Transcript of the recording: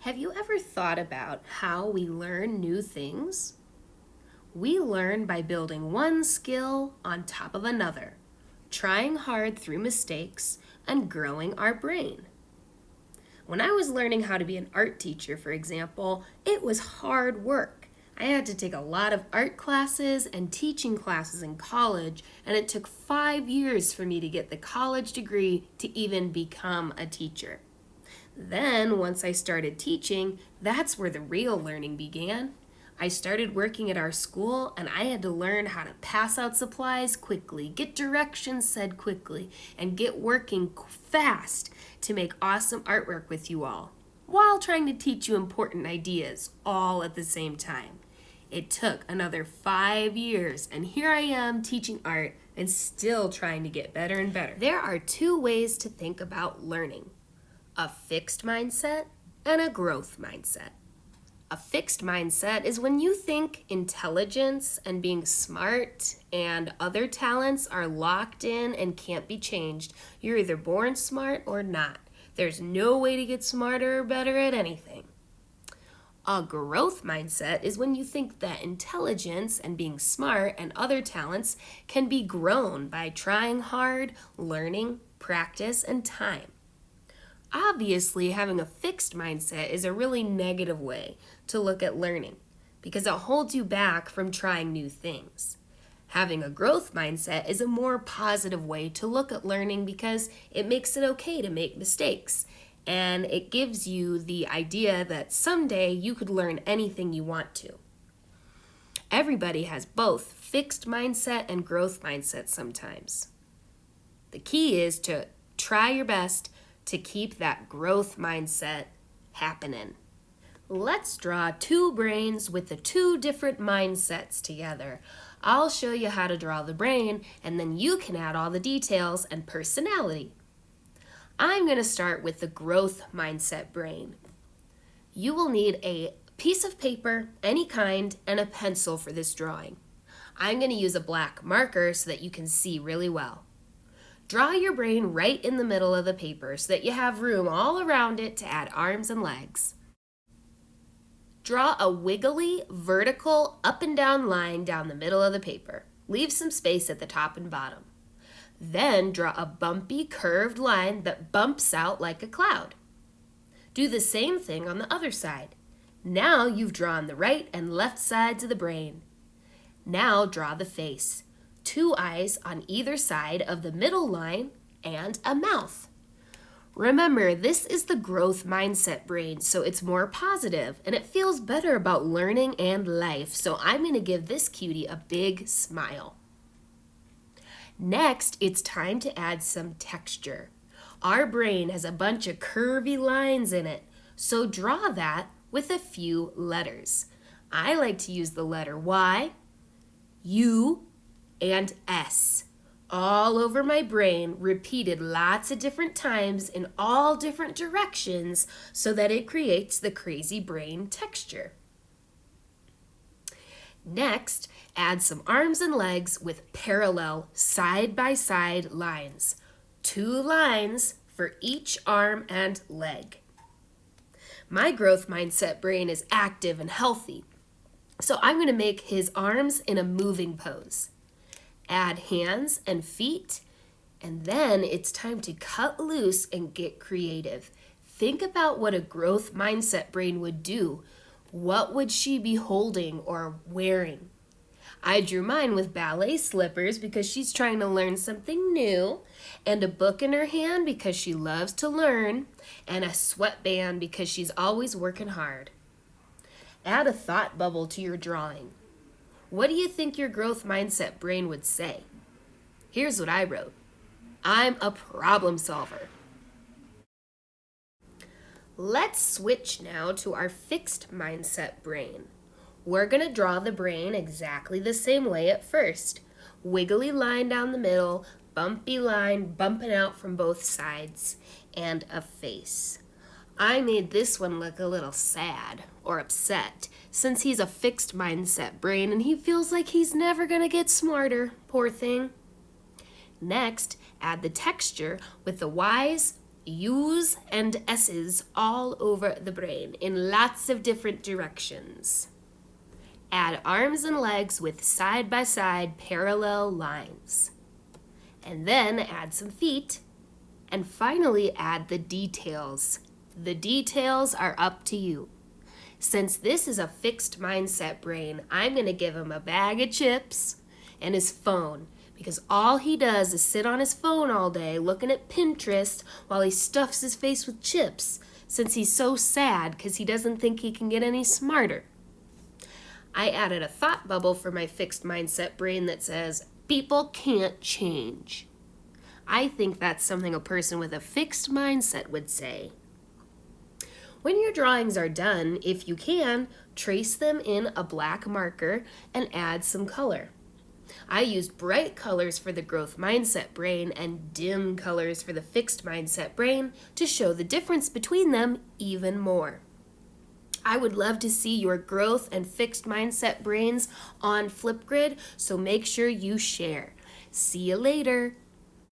Have you ever thought about how we learn new things? We learn by building one skill on top of another, trying hard through mistakes, and growing our brain. When I was learning how to be an art teacher, for example, it was hard work. I had to take a lot of art classes and teaching classes in college, and it took 5 years for me to get the college degree to even become a teacher. Then, once I started teaching, that's where the real learning began. I started working at our school and I had to learn how to pass out supplies quickly, get directions said quickly, and get working fast to make awesome artwork with you all, while trying to teach you important ideas all at the same time. It took another 5 years, and here I am teaching art and still trying to get better and better. There are two ways to think about learning: a fixed mindset and a growth mindset. A fixed mindset is when you think intelligence and being smart and other talents are locked in and can't be changed. You're either born smart or not. There's no way to get smarter or better at anything. A growth mindset is when you think that intelligence and being smart and other talents can be grown by trying hard, learning, practice, and time. Obviously, having a fixed mindset is a really negative way to look at learning because it holds you back from trying new things. Having a growth mindset is a more positive way to look at learning because it makes it okay to make mistakes, and it gives you the idea that someday you could learn anything you want to. Everybody has both fixed mindset and growth mindset sometimes. The key is to try your best to keep that growth mindset happening. Let's draw two brains with the two different mindsets together. I'll show you how to draw the brain, and then you can add all the details and personality. I'm going to start with the growth mindset brain. You will need a piece of paper, any kind, and a pencil for this drawing. I'm going to use a black marker so that you can see really well. Draw your brain right in the middle of the paper so that you have room all around it to add arms and legs. Draw a wiggly, vertical, up and down line down the middle of the paper. Leave some space at the top and bottom. Then draw a bumpy, curved line that bumps out like a cloud. Do the same thing on the other side. Now you've drawn the right and left sides of the brain. Now draw the face. 2 eyes on either side of the middle line, and a mouth. Remember, this is the growth mindset brain, so it's more positive and it feels better about learning and life. So I'm going to give this cutie a big smile. Next, it's time to add some texture. Our brain has a bunch of curvy lines in it, so draw that with a few letters. I like to use the letter Y, U, and S all over my brain, repeated lots of different times in all different directions so that it creates the crazy brain texture. Next, add some arms and legs with parallel side-by-side lines. 2 lines for each arm and leg. My growth mindset brain is active and healthy, so I'm going to make his arms in a moving pose. Add hands and feet, and then it's time to cut loose and get creative. Think about what a growth mindset brain would do. What would she be holding or wearing? I drew mine with ballet slippers because she's trying to learn something new, and a book in her hand because she loves to learn, and a sweatband because she's always working hard. Add a thought bubble to your drawing. What do you think your growth mindset brain would say? Here's what I wrote. I'm a problem solver. Let's switch now to our fixed mindset brain. We're going to draw the brain exactly the same way at first. Wiggly line down the middle, bumpy line bumping out from both sides, and a face. I made this one look a little sad or upset since he's a fixed mindset brain and he feels like he's never going to get smarter, poor thing. Next, add the texture with the Y's U's and S's all over the brain in lots of different directions. Add arms and legs with side-by-side parallel lines. And then add some feet. And finally add the details. The details are up to you. Since this is a fixed mindset brain, I'm going to give him a bag of chips and his phone, because all he does is sit on his phone all day looking at Pinterest while he stuffs his face with chips, since he's so sad because he doesn't think he can get any smarter. I added a thought bubble for my fixed mindset brain that says, people can't change. I think that's something a person with a fixed mindset would say. When your drawings are done, if you can, trace them in a black marker and add some color. I used bright colors for the growth mindset brain and dim colors for the fixed mindset brain to show the difference between them even more. I would love to see your growth and fixed mindset brains on Flipgrid, so make sure you share. See you later.